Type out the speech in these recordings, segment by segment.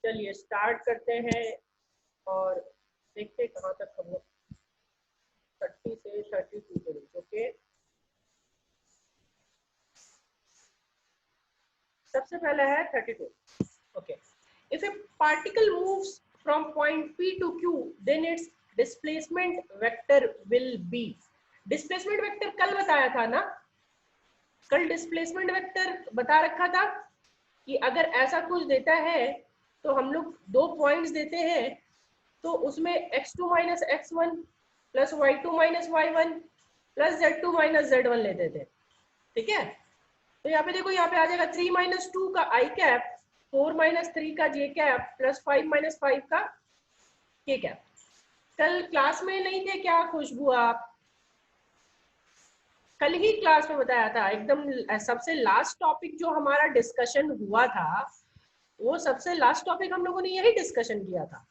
चलिए स्टार्ट करते हैं और देखते कहाँ तक हम लोग 30 से 32 के बीच। ओके, सबसे पहला है 32। Okay, if A particle moves from point P to Q then its displacement vector will be। Displacement vector कल बताया था ना, कल डिस्प्लेसमेंट वेक्टर बता रखा था कि अगर ऐसा कुछ देता है तो हम लोग दो पॉइंट्स देते हैं तो उसमें x2 minus x1 plus y2 minus y1 plus z2 minus z1 लेते थे। ठीक है, तो यहाँ पे देखो, यहाँ पे आ जाएगा 3 माइनस 2 का i कैप, 4 माइनस 3 का j कैप प्लस 5 माइनस 5 का k कैप। कल क्लास में नहीं थे क्या खुशबू आप? कल ही क्लास में बताया था, एकदम सबसे लास्ट टॉपिक जो हमारा डिस्कशन हुआ था, वो सबसे लास्ट टॉपिक हम लोगों ने यही डिस्कशन किया था।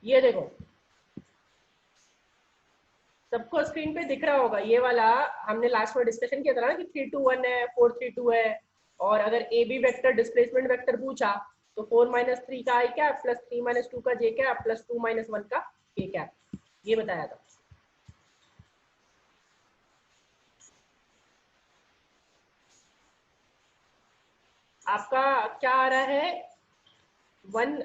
ये देखो, सबको स्क्रीन पे दिख रहा होगा, ये वाला हमने लास्ट में डिस्कशन किया था ना कि 3 2 1 है, 4 3 2 है, और अगर A B vector displacement vector पूछा तो 4 माइनस 3 का आई कैप प्लस 3 माइनस 2 का जे कैप प्लस 2 माइनस 1 का के कैप, ये बताया था। आपका क्या आ रहा है, 1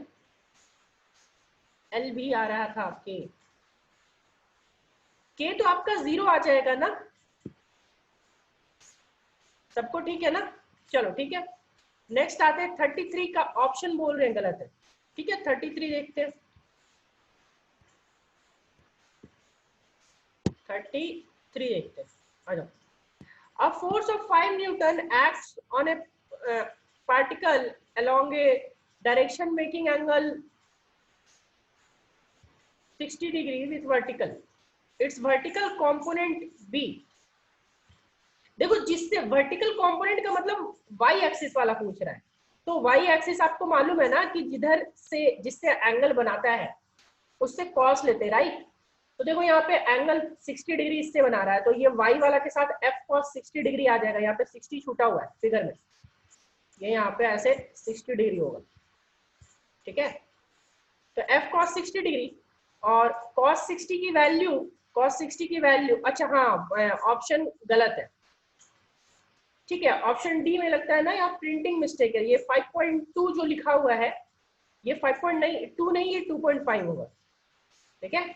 एल भी आ रहा था आपके, के तो आपका 0 आ जाएगा ना, सबको ठीक है ना? चलो ठीक है, नेक्स्ट आते हैं 33 का, ऑप्शन बोल रहे हैं गलत है। ठीक है, 33 देखते हैं। 33 देखते हैं, आ जाओ। A force of 5 Newton acts on a particle along a direction making angle 60 degree with vertical. Its vertical component B। देखो, जिससे वर्टिकल कंपोनेंट का मतलब वाई एक्सिस वाला पूछ रहा है, तो वाई एक्सिस आपको मालूम है ना कि जिधर से जिससे एंगल बनाता है उससे कॉस लेते हैं, राइट? तो देखो यहाँ पे एंगल 60 डिग्री इससे बना रहा है, तो ये y वाला के साथ f cos 60 डिग्री आ जाएगा। यहाँ पे 60 छूटा हुआ है फिगर में, ये यहाँ पे ऐसे 60 डिग्री होगा। ठीक है, तो f cos 60 डिग्री और cos 60 की वैल्यू, cos 60 की वैल्यू, अच्छा हाँ ऑप्शन गलत है। ठीक है, ऑप्शन डी में लगता है ना, यहाँ प्रिंटिंग मिस्टेक है, ये 5.2 जो लिखा हुआ है ये 5.2 नहीं, ये 2.5 होगा। ठीक है,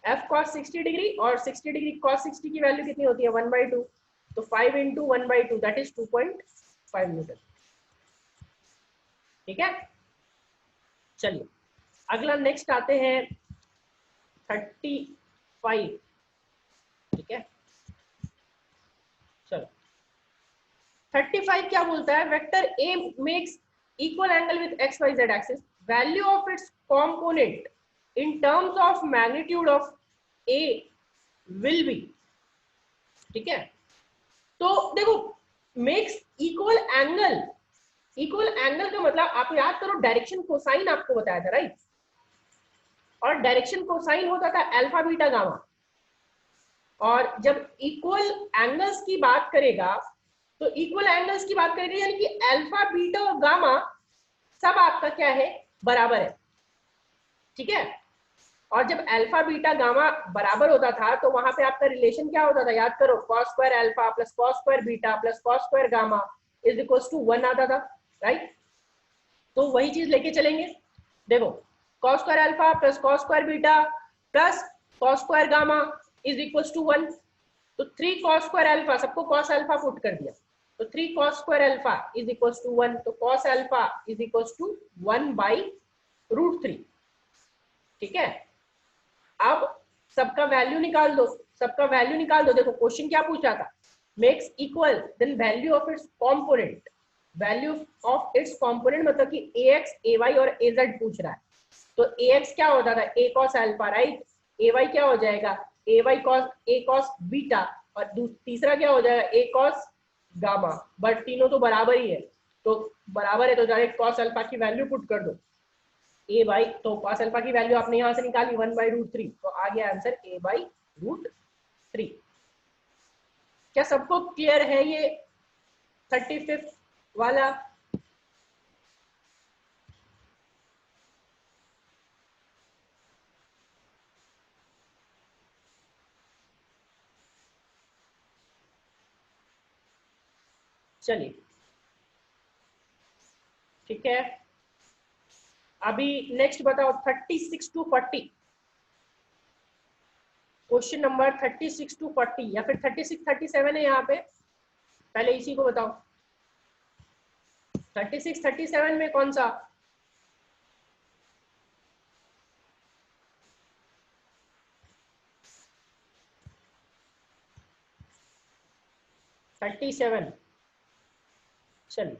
f cos 60 डिग्री और 60 डिग्री cos 60 की वैल्यू कितनी होती है, 1/2, तो 5 into 1/2 दैट इज 2.5 न्यूटन। ठीक है, चलिए अगला नेक्स्ट आते हैं 35। ठीक है, चलो 35 क्या बोलता है, vector A makes equal angle with X Y Z axis, value of its component in terms of magnitude of A will be. ठीक है, तो देखो makes equal angle, equal angle का मतलब आप याद करो, डायरेक्शन कोसाइन आपको बताया था, राइट? और डायरेक्शन कोसाइन होता था अल्फा बीटा गामा, और जब इक्वल एंगल्स की बात करेगा तो इक्वल एंगल्स की बात करेगा यानी कि अल्फा बीटा और गामा सब आपका क्या है, बराबर है। ठीक है, और जब अल्फा बीटा गामा बराबर होता था तो वहां पे आपका रिलेशन क्या होता था, याद करो, cos square alpha plus cos square beta plus cos square gamma is equals to 1 आता था, राइट? तो वही चीज लेके चलेंगे। देखो, cos square alpha plus cos square beta plus cos square gamma is equals to 1, तो 3 cos स्क्वायर अल्फा, सबको cos अल्फा पुट कर दिया, तो 3 cos square alpha is equals to 1, तो cos alpha is equals to 1/√3। ठीक है, अब सबका वैल्यू निकाल दो, सबका वैल्यू निकाल दो। देखो क्वेश्चन क्या पूछा था, makes equal then value of its component, value of its component मतलब कि ax ay और az पूछ रहा है। तो ax क्या होता था, a cos alpha, right. ay क्या हो जाएगा, a cos बीटा, और तीसरा क्या हो जाएगा, a cos गामा। बट तीनों तो बराबर ही है, तो बराबर है तो डायरेक्ट cos अल्फा की वैल्यू पुट कर दो a बाई, तो cos अल्फा की वैल्यू आपने यहां से निकाली 1/√3, तो आ गया आंसर a/√3। क्या सबको क्लियर है ये 35 वाला? चलिए ठीक है, अभी नेक्स्ट बताओ 36 to 40, क्वेश्चन नंबर 36 to 40 या फिर 36 37 है यहाँ पे, पहले इसी को बताओ। 36 37 में कौन सा? थर्टी सेवन, चलिए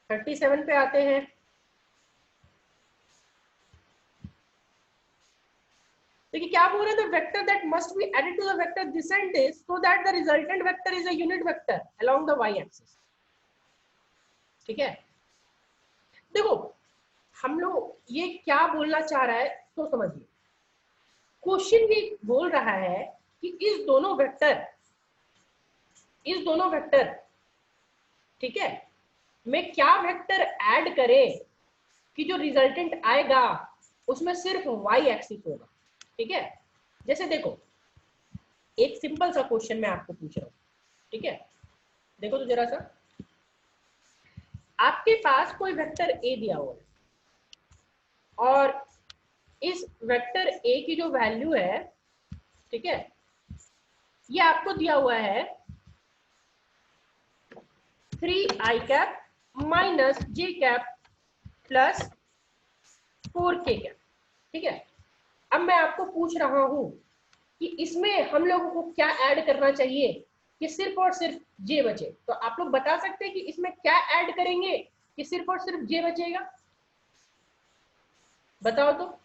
37 पे आते हैं। देखिए क्या बोल रहे हैं, the vector that must be added to the vector decent is so that the resultant vector is a unit vector along the Y axis. ठीक है, देखो हम लोग ये क्या बोलना चाह रहा है तो समझिए, क्वेश्चन ये बोल रहा है कि इस दोनों वेक्टर ठीक है में क्या वेक्टर ऐड करें कि जो रिजल्टेंट आएगा उसमें सिर्फ वाई एक्सिस होगा। ठीक है, जैसे देखो एक सिंपल सा क्वेश्चन मैं आपको पूछ रहा हूं, ठीक है, देखो तो जरा सा, आपके पास कोई वेक्टर ए दिया हुआ है और इस वेक्टर ए की जो वैल्यू है, ठीक है, ये आपको दिया हुआ है 3i कैप माइनस जे कैप प्लस 4k कैप। ठीक है, अब मैं आपको पूछ रहा हूं कि इसमें हम लोगों को क्या ऐड करना चाहिए कि सिर्फ और सिर्फ जे बचे, तो आप लोग बता सकते हैं कि इसमें क्या ऐड करेंगे कि सिर्फ और सिर्फ जे बचेगा, बताओ तो।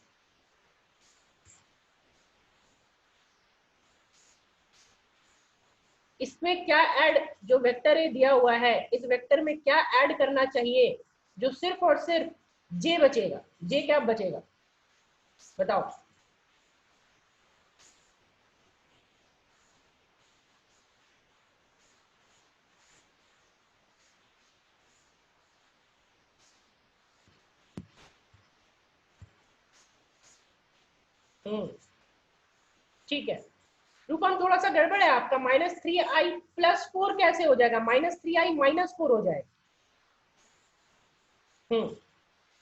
इसमें क्या ऐड, जो वेक्टर ए दिया हुआ है इस वेक्टर में क्या ऐड करना चाहिए जो सिर्फ और सिर्फ जे बचेगा, जे क्या बचेगा, बताओ। ठीक है, रूपम थोड़ा सा गड़बड़ है आपका, -3i+4 कैसे हो जाएगा, -3i-4 हो जाएगा।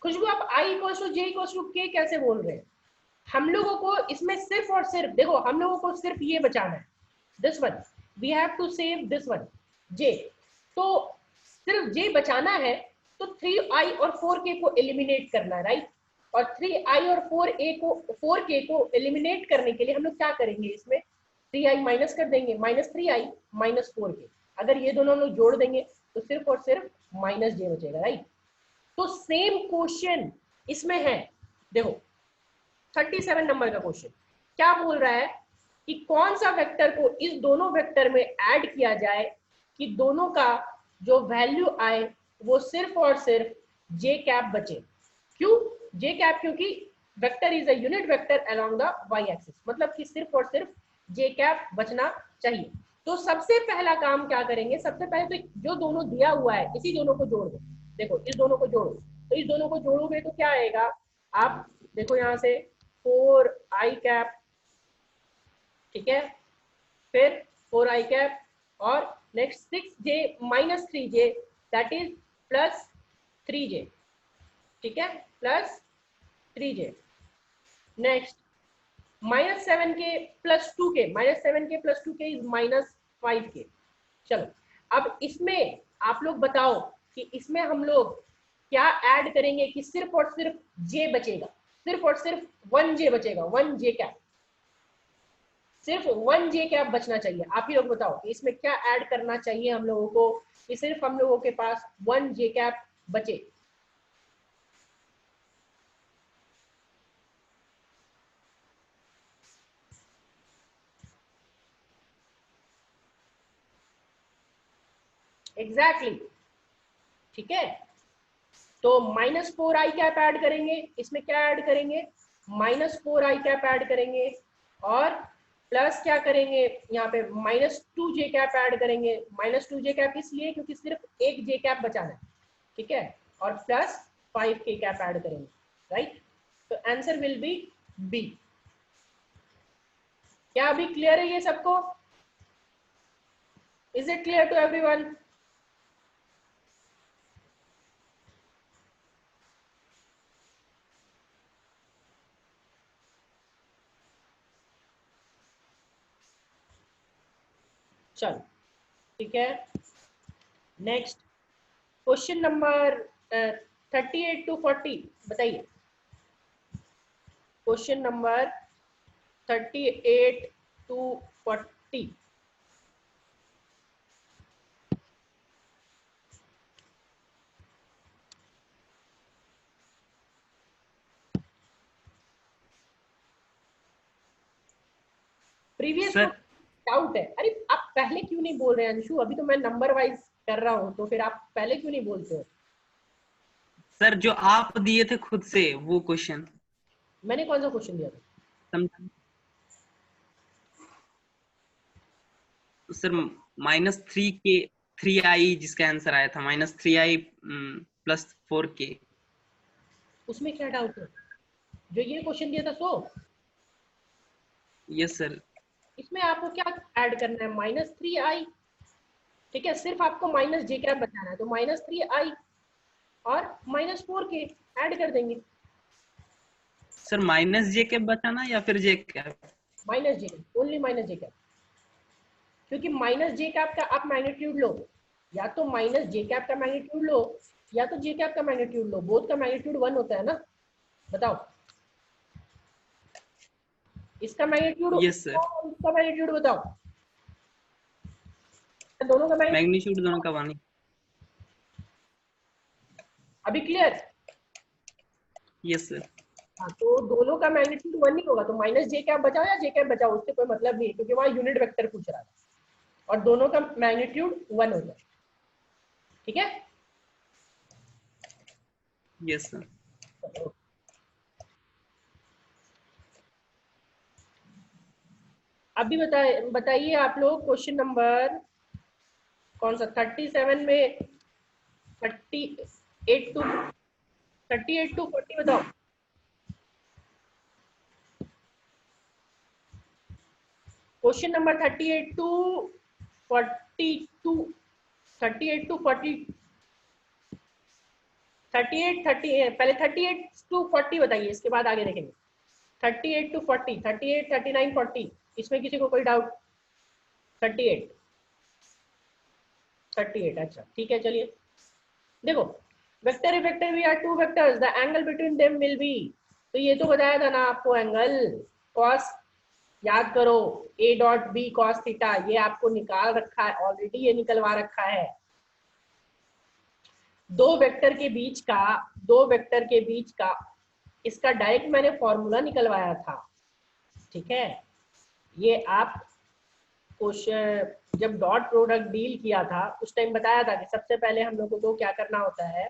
खुशबू आप i=j=k कैसे बोल रहे हैं? हम लोगों को इसमें सिर्फ और सिर्फ देखो, हम लोगों को सिर्फ ये बचाना है, this one, we have to save this one j, तो सिर्फ j बचाना है, तो 3i और 4k को एलिमिनेट करना है, राइट। और 3i और 4k को एलिमिनेट करने के लिए हम लोग क्या करेंगे, इसमें 3i माइनस कर देंगे, -3i -4k, अगर ये दोनों लोग जोड़ देंगे तो सिर्फ और सिर्फ -j बचेगा, राइट। तो सेम क्वेश्चन इसमें है, देखो 37 नंबर का क्वेश्चन क्या बोल रहा है कि कौन सा वेक्टर को इस दोनों वेक्टर में ऐड किया जाए कि दोनों का जो वैल्यू आए वो सिर्फ और सिर्फ जे कैप बचे। क्यों जे कैप, क्योंकि vector is a unit vector along the Y axis, मतलब कि सिर्फ और सिर्फ जे कैप बचना चाहिए। तो सबसे पहला काम क्या करेंगे, सबसे पहले तो जो दोनों दिया हुआ है इसी दोनों को जोड़ दो, देखो इस दोनों को जोड़ो, तो इस दोनों को जोड़ोगे तो क्या आएगा, आप देखो यहाँ से 4i कैप, ठीक है, फिर 4i कैप और next 6j -3j that is +3j, ठीक है, +3j। Next -7k +2k, -7k +2k is -5k। चलो अब इसमें आप लोग बताओ कि इसमें हम लोग क्या ऐड करेंगे कि सिर्फ और सिर्फ j बचेगा, सिर्फ और सिर्फ 1j बचेगा, 1j कैप, सिर्फ 1j कैप बचना चाहिए। आप ही लोग बताओ कि इसमें क्या ऐड करना चाहिए हम लोगों को कि सिर्फ हम लोगों के पास 1j कैप बचे। एग्जैक्टली, ठीक है। तो -4 i कैप ऐड करेंगे, इसमें क्या ऐड करेंगे, -4 i कैप ऐड करेंगे, और प्लस क्या करेंगे यहाँ पे -2 j कैप ऐड करेंगे। -2 j कैप इसलिए क्योंकि सिर्फ एक j कैप बचाना है, ठीक है, और प्लस 5 k कैप ऐड करेंगे, राइट। तो आंसर विल बी बी। क्या अभी क्लियर है ये सबको? Is it clear to everyone? चलो ठीक है, नेक्स्ट क्वेश्चन नंबर 38 टू 40 बताइए। Question number 38 to 40। Previous sir doubt है, अरे आप पहले क्यों नहीं बोल रहे हैं अंशु? अभी तो मैं नंबर वाइज कर रहा हूँ, तो फिर आप पहले क्यों नहीं बोलते हो? सर जो आप दिए थे खुद से वो क्वेश्चन मैंने कौन सा क्वेश्चन दिया था? समझा सर, -3 जिसका आंसर आया था, -3i +4k। उसमें क्या डाउट है? जो ये क्वेश्चन दिया था सो यस सर। इसमें आपको क्या ऐड करना है, -3i, ठीक है, सिर्फ आपको माइनस जे कैप बचाना है, तो -3i और -4k ऐड कर देंगे। सर -j बचाना या फिर j कैप? माइनस जे कैप, ओनली माइनस जे कैप, क्योंकि माइनस जे कैप का आप मैग्नीट्यूड लो, या तो माइनस जे कैप का मैग्नीट्यूड लो या तो जे कैप का मैग्नीट्यूड लो, बोथ का मैग्नीट्यूड 1 होता है ना। बताओ, इसका मैग्नीट्यूड, यस सर। इसका मैग्नीट्यूड बताओ, दोनों का मैग्नीट्यूड। मैग्नीट्यूड दोनों का 1। अभी क्लियर? Yes sir. हाँ, तो दोनों का मैग्नीट्यूड 1 ही होगा, तो माइनस जे कैप बचाओ या जे कैप बचाओ, उससे कोई मतलब नहीं है, क्योंकि वहां यूनिट वेक्टर पूछ रहा था और दोनों का मैग्नीट्यूड 1 होगा, ठीक है। Yes sir. अभी बताइए आप लोग, क्वेश्चन नंबर कौन सा, 37 में 38 टू 40 बताओ। क्वेश्चन नंबर 38 टू 42, 38 टू 40, 38 30, पहले 38 टू 40 बताइए, इसके बाद आगे देखेंगे। 38 टू 40, 38 39 40, इसमें किसी को कोई डाउट? 38, 38, अच्छा ठीक है, चलिए देखो, vector vector we are two vectors, the angle between them will be, तो ये तो बताया था ना आपको, एंगल कॉस, याद करो, A dot B cos theta, ये आपको निकाल रखा है ऑलरेडी, ये निकलवा रखा है। दो वेक्टर के बीच का, दो वेक्टर के बीच का, इसका डायरेक्ट मैंने फॉर्मूला निकलवाया था, ठीक है। ये आप क्वेश्चन जब डॉट प्रोडक्ट डील किया था उस टाइम बताया था कि सबसे पहले हम लोगों को क्या करना होता है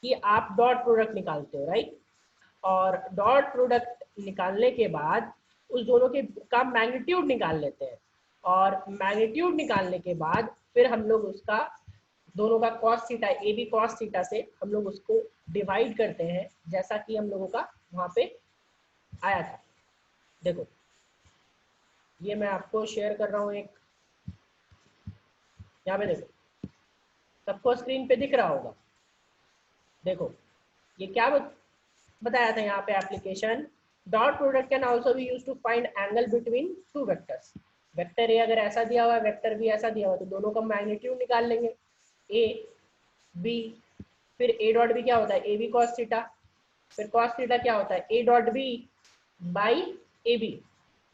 कि आप डॉट प्रोडक्ट निकालते हो, राइट, और डॉट प्रोडक्ट निकालने के बाद उस दोनों के का मैग्नीट्यूड निकाल लेते हैं, और मैग्नीट्यूड निकालने के बाद फिर हम लोग उसका दोनों का cos theta, A B cos theta से हम लोग उसको डिवाइड करते हैं, जैसा कि हम लोगों का वहां पे आया था। देखो, ये मैं आपको शेयर कर रहा हूँ एक, यहाँ पे देखो, सबको स्क्रीन पे दिख रहा होगा। देखो, ये क्या बताया था यहाँ पे application, dot product can also be used to find angle between two vectors. Vector A अगर ऐसा दिया हुआ है, वेक्टर बी ऐसा दिया हुआ है, तो दोनों का मैग्नीट्यूड निकाल लेंगे, ए बी, फिर ए डॉट बी क्या होता है, ए बी कॉस थीटा, फिर कॉस थीटा क्या होता है, A dot B by A B,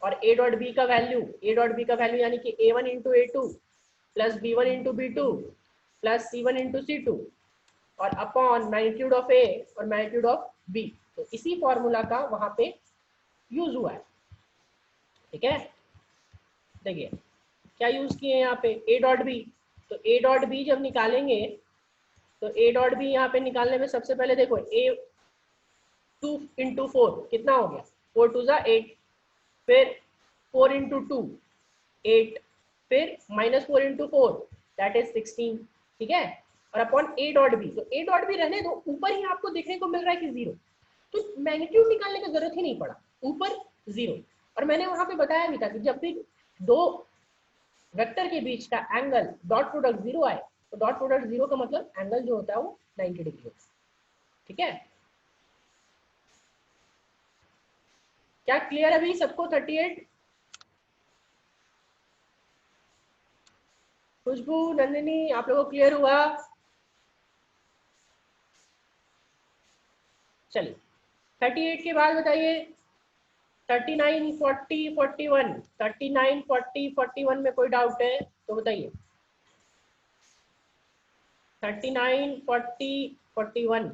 और ए डॉट बी का वैल्यू, ए डॉट बी का वैल्यू यानी कि A one into A two plus B one into B two plus C one into C two, और upon magnitude of A और magnitude of B. तो इसी formula का वहां पे यूज हुआ है, ठीक है। देखिए क्या यूज किए यहाँ पे, ए डॉट बी, तो ए डॉट बी जब निकालेंगे तो ए डॉट बी यहाँ पे निकालने में सबसे पहले देखो ए 2 इंटू 4 कितना हो गया, 4 टू ज़ा 8, फिर 4 इंटू 2 8, फिर -4 इंटू 4 दैट इज 16, ठीक है। और अपॉन ए डॉट बी, तो ए डॉट बी रहने दो, ऊपर ही आपको देखने को मिल रहा है कि 0, तो मैग्नीट्यूड निकालने की जरूरत ही नहीं पड़ा, ऊपर 0। और मैंने वहां पे बताया भी था कि जब भी दो वेक्टर के बीच का एंगल डॉट प्रोडक्ट 0 आए तो डॉट प्रोडक्ट 0 का मतलब एंगल जो होता है वो 90 डिग्री होता है, ठीक है। क्या क्लियर अभी सबको 38? खुशबू, नंदिनी, आप लोगों को क्लियर हुआ? चलिए 38 के बाद बताइए 39, 40, 41, 39, 40, 41 में कोई डाउट है तो बताइए। 39, 40, 41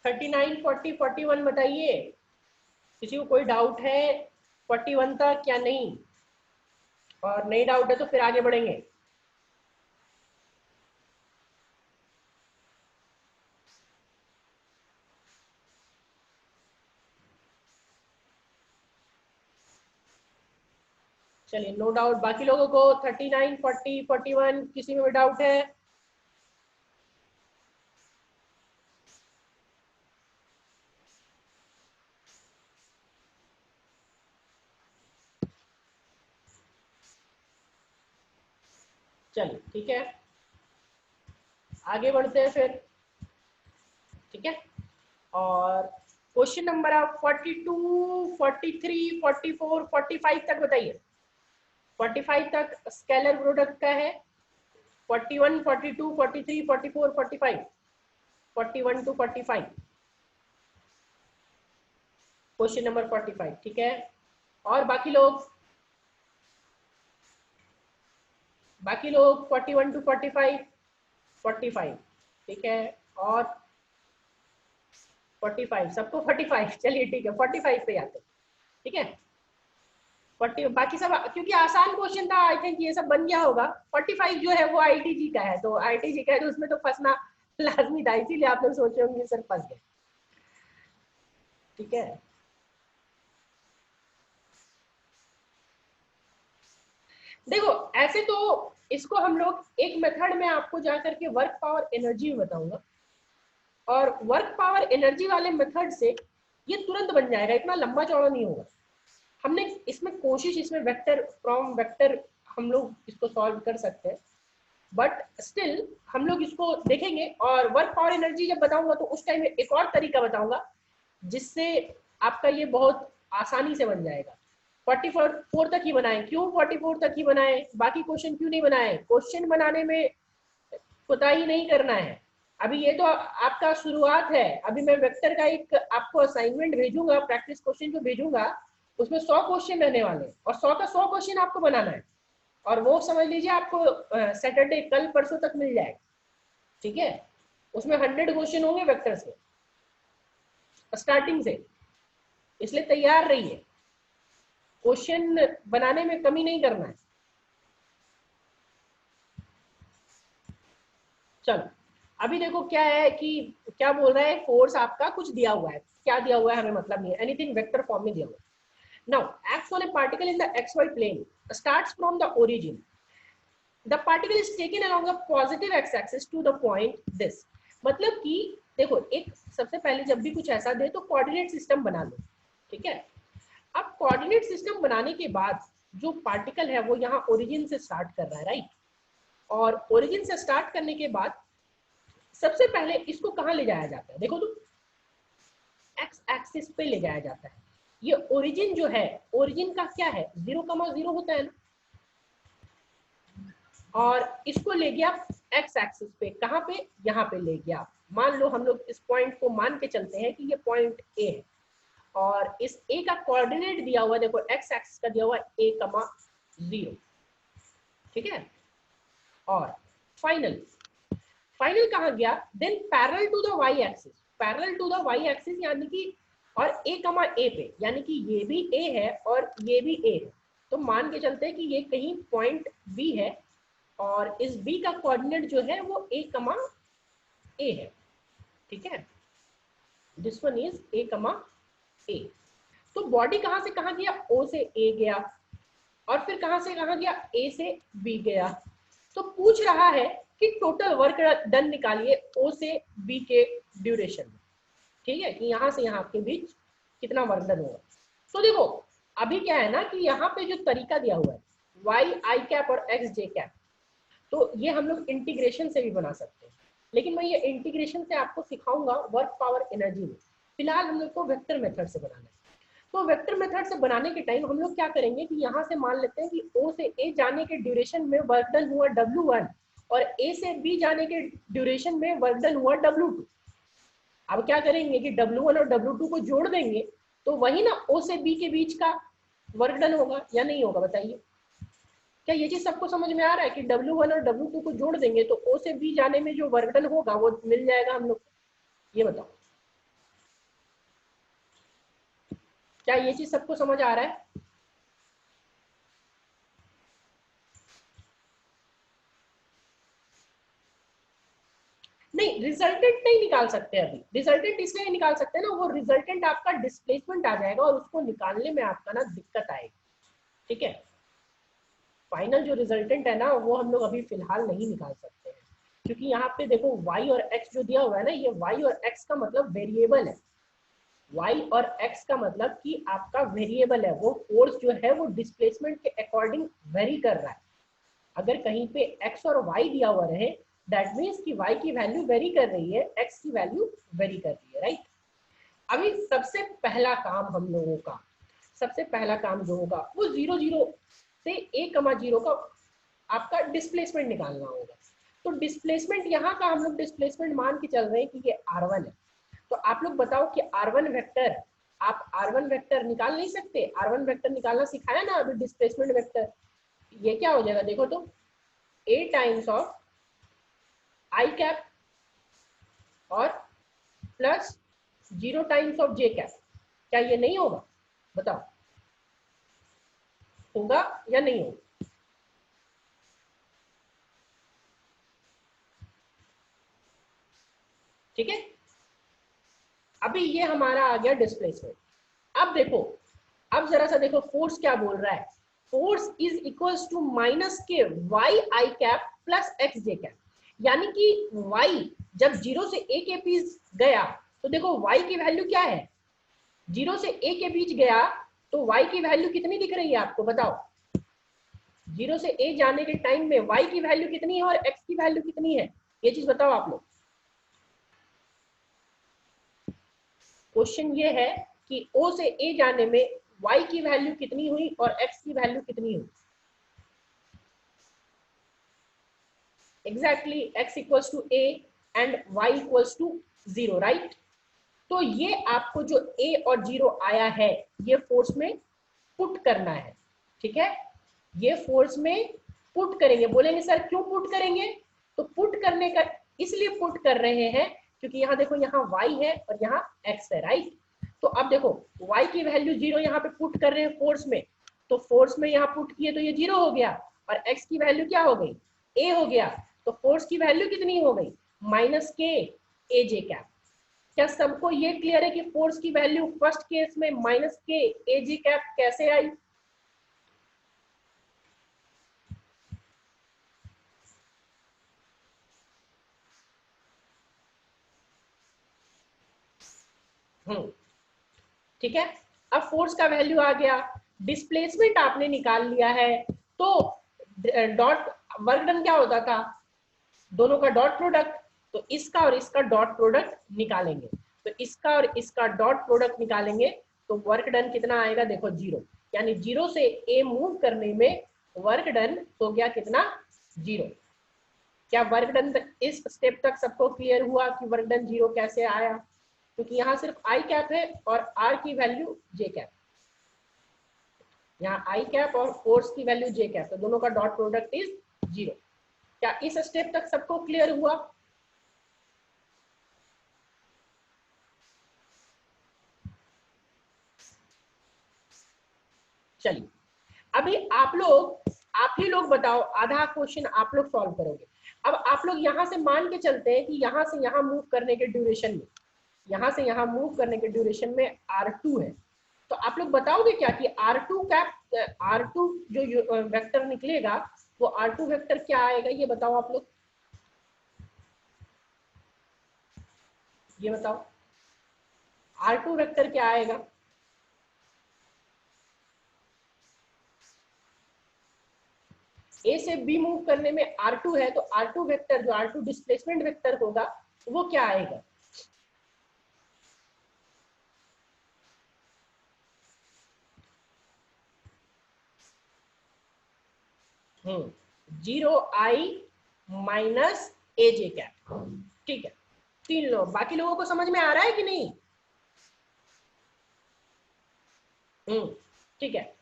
39, 40, 41 बताइए, किसी को कोई डाउट है 41 तक क्या नहीं? और नहीं डाउट है तो फिर आगे बढ़ेंगे। चलिए नो डाउट, बाकी लोगों को 39, 40, 41 किसी में भी डाउट है? चलिए ठीक है, आगे बढ़ते हैं फिर, ठीक है। और क्वेश्चन नंबर आप 42, 43, 44, 45 तक बताइए। 45 तक स्केलर प्रोडक्ट का है, 41, 42, 43, 44, 45, 41 टू 45, क्वेश्चन नंबर 45, ठीक है। और बाकी लोग 41 टू 45, 45, ठीक है। और 45 सबको 45, चलिए ठीक है 45 पे आते हैं, ठीक है। 40 बाकी सब क्योंकि आसान क्वेश्चन था, आई थिंक ये सब बन गया होगा। 45 जो है वो आईटीजी का है, तो आईटीजी का है तो उसमें तो फंसना लाजमी था, इसीलिए आप लोग सोच रहे होंगे सर फंस गए, ठीक है। देखो ऐसे तो इसको हम लोग एक मेथड में आपको जाकर के वर्क पावर एनर्जी में बताऊंगा, और वर्क पावर एनर्जी वाले मेथड से ये तुरंत बन जाएगा, इतना लंबा चौड़ा नहीं होगा। हमने इसमें कोशिश, इसमें वेक्टर फ्रॉम वेक्टर हम लोग इसको सॉल्व कर सकते हैं, बट स्टिल हम लोग इसको देखेंगे। और वर्क पावर एनर्जी जब बताऊंगा तो उस टाइम एक और तरीका बताऊंगा जिससे आपका ये बहुत आसानी से बन जाएगा। 44 तक ही बनाएं, क्यों 44 तक ही बनाएं, बाकी क्वेश्चन क्यों नहीं बनाएं? क्वेश्चन बनाने में कोताही नहीं करना है। अभी ये तो आपका शुरुआत है, अभी मैं वेक्टर का एक आपको असाइनमेंट भेजूंगा, प्रैक्टिस क्वेश्चन जो भेजूंगा उसमें 100 क्वेश्चन रहने वाले हैं और 100 का 100 क्वेश्चन आपको बनाना है, और वो समझ लीजिए आपको सैटरडे कल परसों तक मिल जाएगा, ठीक है। उसमें 100 क्वेश्चन होंगे वेक्टर से स्टार्टिंग से, इसलिए तैयार रहिए, क्वेश्चन बनाने में कमी नहीं करना है। चलो अभी देखो क्या है कि क्या बोल रहा है, फोर्स आपका कुछ दिया हुआ है, क्या दिया हुआ है हमें मतलब नहीं है, एनीथिंग वेक्टर फॉर्म में दिया हुआ है। Now acts on a particle in the xy plane, starts from the origin. The particle is taken along a positive x-axis to the point this. मतलब कि देखो एक सबसे पहले जब भी कुछ ऐसा दे तो कोऑर्डिनेट सिस्टम बना लो, ठीक है। अब कोऑर्डिनेट सिस्टम बनाने के बाद जो पार्टिकल है वो यहाँ ओरिजिन से स्टार्ट कर रहा है, राइट। और ओरिजिन से स्टार्ट करने के बाद सबसे पहले इसको कहाँ ले जाया जाता है, देखो तो एक्स एक्सिस पे ले जाया जाता है। ये ओरिजिन जो है, ओरिजिन का क्या है 0,0 होता है ना, और इसको ले गया एक्स एक्सिस पे, कहाँ पे, यहाँ पे ले गया। मान लो हम लोग इस पॉइंट को मान के चलते हैं कि ये पॉइंट ए है, और इस ए का कोऑर्डिनेट दिया हुआ देखो एक्स एक्सिस का दिया हुआ a, 0, ठीक है। और फाइनल कहाँ गया, then parallel to the Y axis, parallel to the Y axis यानी कि और a कमा a पे, यानी कि ये भी a है और ये भी a है, तो मान के चलते हैं कि ये कहीं पॉइंट b है और इस b का कोऑर्डिनेट जो है वो a कमा a है, ठीक है, दिस वन इज a कमा a। तो बॉडी कहाँ से कहाँ गया, o से a गया और फिर कहाँ से कहाँ गया, a से b गया। तो पूछ रहा है कि टोटल वर्क डन निकालिए o से b के ड्यूरेशन में, ठीक है, कि यहाँ से यहाँ के बीच कितना वर्क डन होगा। तो देखो अभी क्या है ना कि यहाँ पे जो तरीका दिया हुआ है वाई आई कैप और एक्स जे कैप, तो ये हम लोग इंटीग्रेशन से भी बना सकते हैं, लेकिन मैं ये इंटीग्रेशन से आपको सिखाऊंगा वर्क पावर एनर्जी में। फिलहाल हम लोग को वेक्टर मेथड से बनाना है। तो वेक्टर मेथड से बनाने के टाइम हम लोग क्या करेंगे कि यहाँ से मान लेते हैं कि O से A जाने के ड्यूरेशन में वर्क डन हुआ W1 और A से B जाने के ड्यूरेशन में वर्क डन हुआ W2। अब क्या करेंगे कि W1 और W2 को जोड़ देंगे तो वही ना O से B के बीच का वर्क डन होगा या नहीं होगा, बताइए। क्या ये चीज सबको समझ में आ रहा है कि W1 और W2 को जोड़ देंगे तो O से B जाने में जो वर्क डन होगा वो मिल जाएगा हम लोग, ये बताओ क्या ये चीज सबको समझ आ रहा है। नहीं, रिजल्टेंट नहीं निकाल सकते अभी, रिजल्टेंट इसलिए नहीं निकाल सकते ना, वो रिजल्टेंट आपका डिस्प्लेसमेंट आ जाएगा और उसको निकालने में आपका ना दिक्कत आएगी, ठीक है। फाइनल जो रिजल्टेंट है ना वो हम लोग अभी फिलहाल नहीं निकाल सकते हैं, क्योंकि यहाँ पे देखो y और x जो दिया हुआ है ना, ये y और x का मतलब वेरिएबल है, y और x का मतलब कि आपका वेरिएबल है, वो फोर्स जो है वो डिस्प्लेसमेंट के अकॉर्डिंग वेरी कर रहा है। अगर कहीं पे x और y दिया हुआ रहे दैट मीन्स कि y की वैल्यू वेरी कर रही है, x की वैल्यू वेरी कर रही है, राइट। अभी सबसे पहला काम हम लोगों का, सबसे पहला काम जो होगा वो 0 0 से a कमा 0 का आपका डिस्प्लेसमेंट निकालना होगा। तो डिस्प्लेसमेंट यहाँ का हम लोग डिस्प्लेसमेंट मान के चल रहे हैं कि ये r1 है। तो आप लोग बताओ कि r1 वेक्टर, आप r1 वेक्टर निकाल नहीं सकते, r1 वेक्टर निकालना सिखाया ना अभी डिस्प्लेसमेंट वेक्टर। ये क्या हो जाएगा देखो तो a times of I cap और plus 0 times of J cap. क्या ये नहीं होगा, बताओ होगा या नहीं होगा। ठीक है, अभी ये हमारा आ गया डिस्प्लेसमेंट। अब देखो, अब जरा सा देखो फोर्स क्या बोल रहा है, force is equals to minus K Y I cap plus X J cap, यानी कि y जब 0 से a के बीच गया तो देखो y की वैल्यू क्या है, 0 से a के बीच गया तो y की वैल्यू कितनी दिख रही है आपको, बताओ। 0 से a जाने के टाइम में y की वैल्यू कितनी है और x की वैल्यू कितनी है, ये चीज बताओ आप लोग। क्वेश्चन ये है कि O से A जाने में y की वैल्यू कितनी हुई और x की वैल्यू कितनी हुई। Exactly x equals to a and y equals to 0, right. तो ये आपको जो a और 0 आया है ये फोर्स में पुट करना है, ठीक है, ये फोर्स में पुट करेंगे। बोलेंगे सर क्यों पुट करेंगे, तो पुट करने का इसलिए पुट कर रहे हैं क्योंकि यहाँ देखो यहाँ y है और यहाँ x है, राइट। तो अब देखो y की वैल्यू 0 यहाँ पे पुट कर रहे हैं फोर्स में, तो फोर्स में यहाँ पुट किए तो ये 0 हो गया और x की वैल्यू क्या हो गई, a हो गया। तो फोर्स की वैल्यू कितनी हो गई, माइनस के ए जे कैप। क्या सबको ये क्लियर है कि फोर्स की वैल्यू फर्स्ट केस में माइनस के ए जे कैप कैसे आई। ठीक है, अब फोर्स का वैल्यू आ गया, डिस्प्लेसमेंट आपने निकाल लिया है, तो डॉट वर्क डन क्या होता था, दोनों का डॉट प्रोडक्ट, तो इसका और इसका डॉट प्रोडक्ट निकालेंगे, तो इसका और इसका डॉट प्रोडक्ट निकालेंगे तो वर्क डन कितना आएगा, देखो 0, यानी 0 से ए मूव करने में वर्क डन हो गया कितना, 0। क्या वर्क डन इस स्टेप तक सबको क्लियर हुआ कि वर्क डन 0 कैसे आया, क्योंकि यहाँ सिर्फ आई कैप है और आर की वैल्यू जे कैप, यहाँ आई कैप और फोर्स की वैल्यू जे कैप, तो दोनों का डॉट प्रोडक्ट इज 0। क्या इस स्टेप तक सबको क्लियर हुआ? चलिए अभी आप ही लोग बताओ, आधा क्वेश्चन आप लोग सॉल्व करोगे। अब आप लोग यहां से मान के चलते हैं कि यहां से यहां मूव करने के ड्यूरेशन में, यहां से यहां मूव करने के ड्यूरेशन में R2 है, तो आप लोग बताओगे क्या कि R2 जो वेक्टर निकलेगा वो R2 वेक्टर क्या आएगा, ये बताओ आप लोग, ये बताओ R2 वेक्टर क्या आएगा? ए से बी मूव करने में R2 है, तो R2 वेक्टर जो R2 डिस्प्लेसमेंट वेक्टर होगा वो क्या आएगा? जीरो आई माइनस ए जे कैप। ठीक है, तीन लोग, बाकी लोगों को समझ में आ रहा है कि नहीं? ठीक है,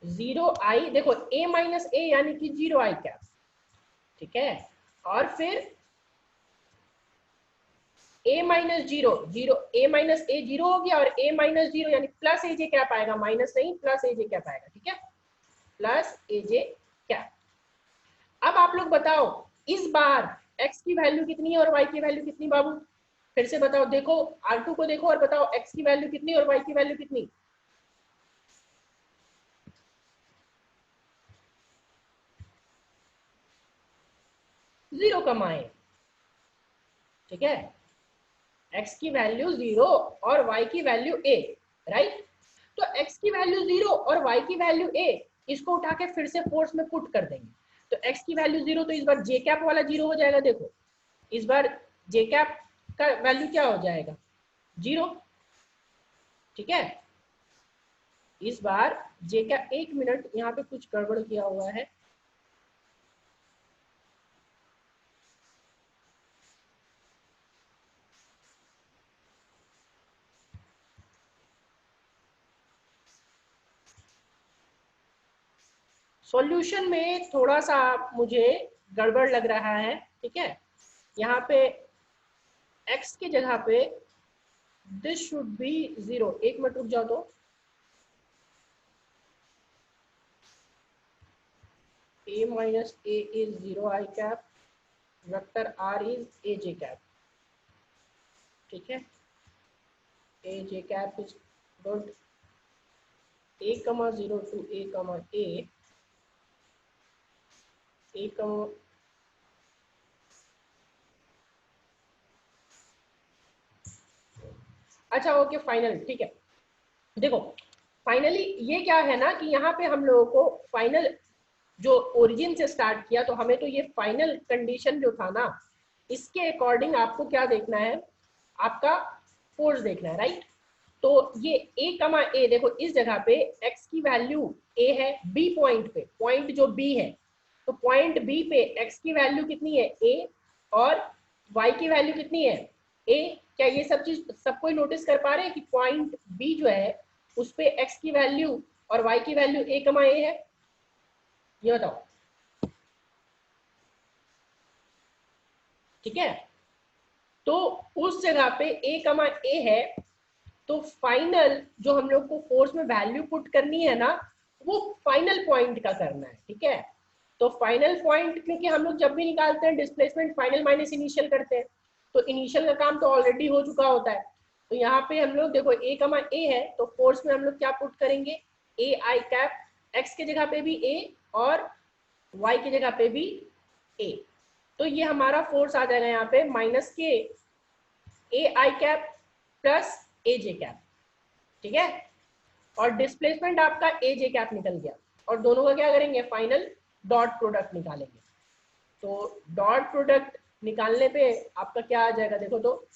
जीरो आई, देखो ए माइनस ए यानी कि जीरो आई कैप, ठीक है, और फिर ए माइनस जीरो, ए माइनस ए जीरो हो गया, और ए माइनस जीरो यानी प्लस ए जे कैप आएगा, माइनस नहीं प्लस ए जे कैप आएगा, ठीक है, प्लस ए जे कैप। अब आप लोग बताओ इस बार x की वैल्यू कितनी है और y की वैल्यू कितनी बाबू? फिर से बताओ, देखो R2 को देखो और बताओ x की वैल्यू कितनी और y की वैल्यू कितनी? जीरो कमाए, ठीक है, x की वैल्यू 0 और y की वैल्यू a, राइट? तो x की वैल्यू 0 और y की वैल्यू a, इसको उठा के फिर से फोर्स में पुट कर देंगे, तो x की वैल्यू 0, तो इस बार j कैप वाला 0 हो जाएगा, देखो इस बार j कैप का वैल्यू क्या हो जाएगा? 0, ठीक है, इस बार j कैप, एक मिनट यहाँ पे कुछ गड़बड़ किया हुआ है, सॉल्यूशन में थोड़ा सा मुझे गड़बड़ लग रहा है, ठीक है, यहाँ पे x की जगह पे दिस शुड बी 0, एक मिनट रुक जाओ, तो a minus a is 0 I cap, vector r is a j cap, ठीक है, a j cap is dot a comma 0 to a comma a comma अच्छा ओके फाइनल, ठीक है, देखो फाइनली ये क्या है ना कि यहाँ पे हम लोगों को फाइनल जो ओरिजिन से स्टार्ट किया, तो हमें तो ये फाइनल कंडीशन जो था ना, इसके अकॉर्डिंग आपको क्या देखना है, आपका फोर्स देखना है, राइट? तो ये a कमा a, देखो इस जगह पे x की वैल्यू a है, b पॉइंट पे, पॉइंट जो b है, तो पॉइंट b पे x की वैल्यू कितनी है? a, और y की वैल्यू कितनी है? a। क्या ये सब चीज सब कोई नोटिस कर पा रहे हैं कि पॉइंट b जो है उस पे x की वैल्यू और y की वैल्यू a कमा a है? ये बताओ, ठीक है, तो उस जगह पे a कमा a है, तो फाइनल जो हम लोग को फोर्स में वैल्यू पुट करनी है ना, वो फाइनल पॉइंट का करना है, ठीक है, तो फाइनल पॉइंट, क्योंकि हम लोग जब भी निकालते हैं डिस्प्लेसमेंट फाइनल माइनस इनिशियल करते हैं, तो इनिशियल का काम तो ऑलरेडी हो चुका होता है, तो यहाँ पे हम लोग देखो a कमा a है, तो फोर्स में हम लोग क्या पुट करेंगे? a आई कैप, x की जगह पे भी a और y की जगह पे भी a, तो ये हमारा फोर्स आ जाएगा यहाँ पे माइनस के ए आई कैप प्लस ए जे कैप, ठीक है, और डिस्प्लेसमेंट आपका ए जे कैप निकल गया, और दोनों का क्या करेंगे? फाइनल डॉट प्रोडक्ट निकालेंगे, तो डॉट प्रोडक्ट निकालने पे आपका क्या आ जाएगा? देखो तो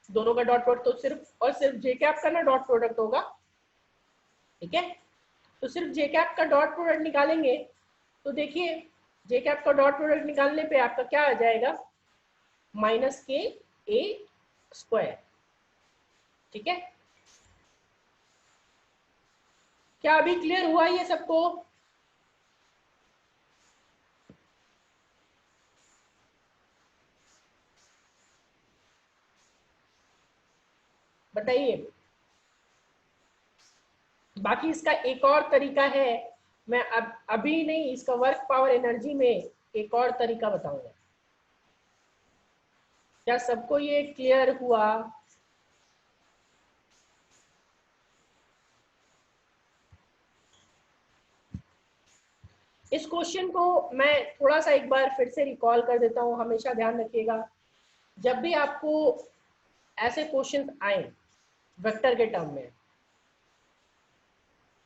दोनों का डॉट प्रोडक्ट तो सिर्फ और सिर्फ जे कैप का ना डॉट प्रोडक्ट होगा, ठीक है, तो सिर्फ जे कैप का डॉट प्रोडक्ट निकालेंगे, तो देखिए जे कैप का डॉट प्रोडक्ट निकालने पे आपका क्या आ जाएगा? माइनस के ए स्क्वायर, ठीक है, क्या अभी क्लियर हुआ ये सबको? बताइए। बाकी इसका एक और तरीका है, मैं अब अभी नहीं, इसका वर्क पावर एनर्जी में एक और तरीका बताऊंगा। क्या सबको ये क्लियर हुआ? इस क्वेश्चन को मैं थोड़ा सा एक बार फिर से रिकॉल कर देता हूँ। हमेशा ध्यान रखिएगा, जब भी आपको ऐसे क्वेश्चन आए वेक्टर के टर्म में,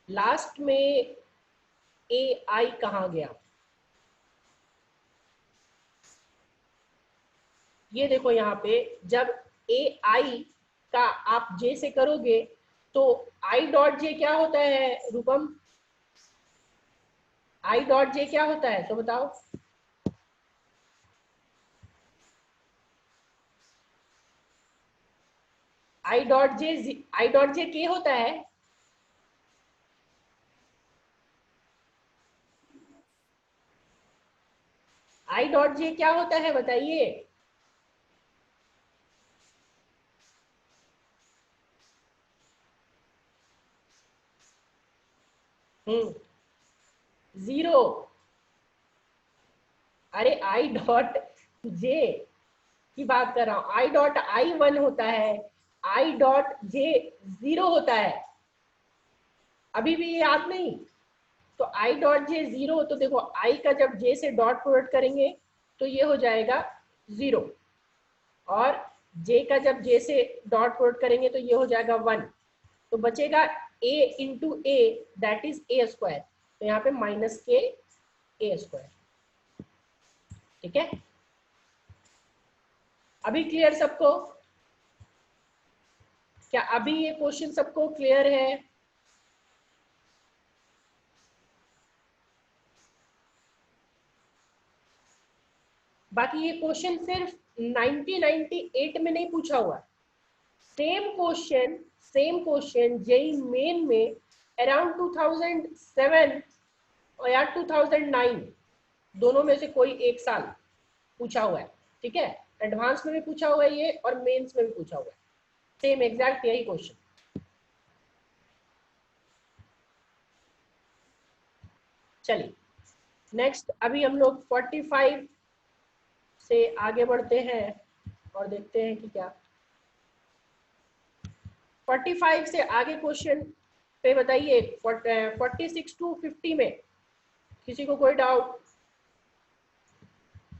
लास्ट में ए आई कहाँ गया, ये देखो यहाँ पे जब ए आई का आप जे से करोगे तो आई डॉट जे क्या होता है रूपम? आई डॉट जे क्या होता है तो बताओ। आई डॉट जे के होता है। आई डॉट जे क्या होता है बताइए। जीरो। अरे आई डॉट जे की बात कर रहा हूं, आई डॉट आई 1 होता है, आई डॉट जे 0 होता है। अभी भी ये याद नहीं? तो आई डॉट जे 0, तो देखो आई का जब जे से डॉट प्रोडक्ट करेंगे तो ये हो जाएगा 0, और जे का जब जे से डॉट प्रोडक्ट करेंगे तो ये हो जाएगा 1। तो बचेगा a into A, that is a square. तो यहाँ पे माइनस के ए स्क्वायर। ठीक है, अभी क्लियर सबको? क्या अभी ये क्वेश्चन सबको क्लियर है? बाकी ये क्वेश्चन सिर्फ 1998 में नहीं पूछा हुआ, सेम क्वेश्चन जेई मेन में अराउंड 2007 और या 2009, दोनों में से कोई एक साल पूछा हुआ है। ठीक है, एडवांस में भी पूछा हुआ है ये और मेंस में भी पूछा हुआ है, सेम एग्जैक्ट यही क्वेश्चन। चलिए नेक्स्ट, अभी हम लोग 45 से आगे बढ़ते हैं और देखते हैं कि क्या 45 से आगे क्वेश्चन पे बताइए। 46 टू 50 में किसी को कोई डाउट?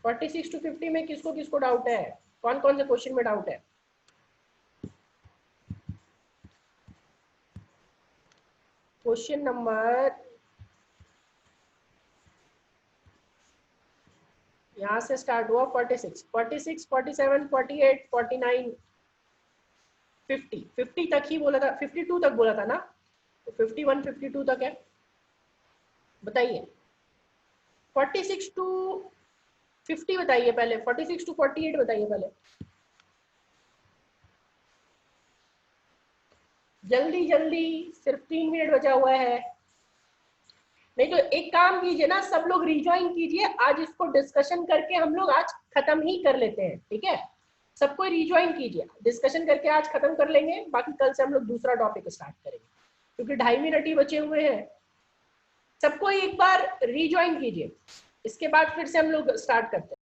46 टू 50 में किसको किसको डाउट है? कौन कौन से क्वेश्चन में डाउट है? क्वेश्चन नंबर, यहां से स्टार्ट हुआ 46, 47, 48, 49, 50 तक ही बोला था, 52 तक बोला था ना, तो 51, 52 तक है। बताइए 46 टू 50 बताइए पहले, 46 टू 48 बताइए पहले, जल्दी जल्दी, सिर्फ 3 मिनट बचा हुआ है। नहीं तो एक काम कीजिए ना, सब लोग रिज्वाइन कीजिए, आज इसको डिस्कशन करके हम लोग आज खत्म ही कर लेते हैं। ठीक है, सबको रिज्वाइन कीजिए, डिस्कशन करके आज खत्म कर लेंगे, बाकी कल से हम लोग दूसरा टॉपिक स्टार्ट करेंगे, क्योंकि 2.5 मिनट ही बचे हुए हैं। सबको एक बार रिज्वाइन कीजिए, इसके बाद फिर से हम लोग स्टार्ट करते हैं।